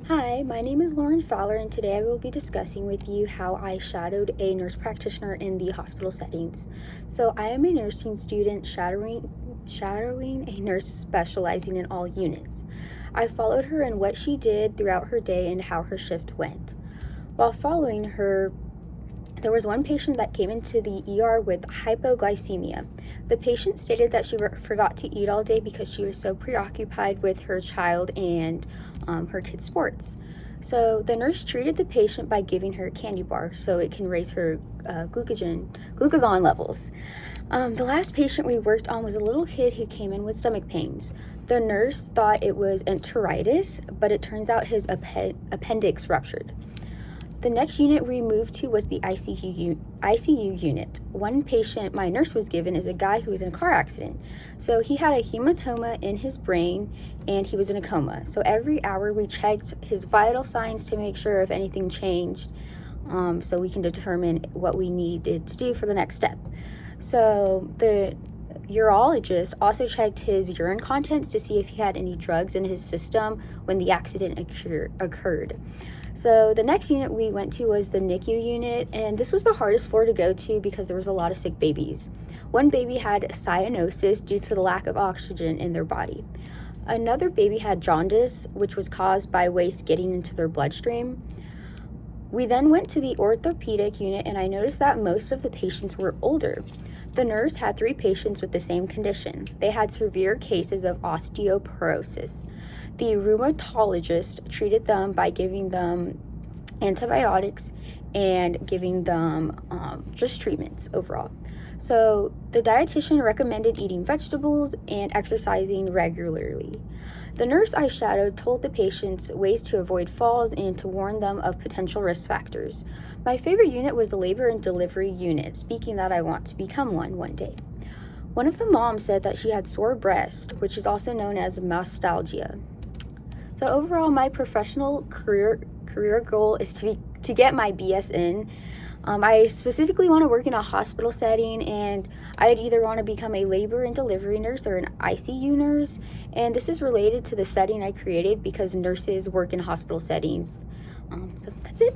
Hi, my name is Lauren Fowler, and today I will be discussing with you how I shadowed a nurse practitioner in the hospital settings. So, I am a nursing student shadowing a nurse specializing in all units. I followed her in what she did throughout her day and how her shift went. While following her, there was one patient that came into the ER with hypoglycemia. The patient stated that she forgot to eat all day because she was so preoccupied with her child and her kids' sports. So the nurse treated the patient by giving her a candy bar so it can raise her glucagon levels. The last patient we worked on was a little kid who came in with stomach pains. The nurse thought it was enteritis, but it turns out his appendix ruptured. The next unit we moved to was the ICU unit. One patient my nurse was given is a guy who was in a car accident. So he had a hematoma in his brain and he was in a coma. So every hour we checked his vital signs to make sure if anything changed, so we can determine what we needed to do for the next step. So the urologist also checked his urine contents to see if he had any drugs in his system when the accident occurred. So the next unit we went to was the NICU unit, and this was the hardest floor to go to because there was a lot of sick babies. One baby had cyanosis due to the lack of oxygen in their body. Another baby had jaundice, which was caused by waste getting into their bloodstream. We then went to the orthopedic unit, and I noticed that most of the patients were older. The nurse had 3 patients with the same condition. They had severe cases of osteoporosis. The rheumatologist treated them by giving them antibiotics and giving them just treatments overall. So the dietitian recommended eating vegetables and exercising regularly. The nurse I shadowed told the patients ways to avoid falls and to warn them of potential risk factors. My favorite unit was the labor and delivery unit, speaking that I want to become one day. One of the moms said that she had sore breast, which is also known as mastalgia. So overall, my professional career goal is to get my BSN. I specifically want to work in a hospital setting, and I'd either want to become a labor and delivery nurse or an ICU nurse. And this is related to the setting I created because nurses work in hospital settings. So that's it.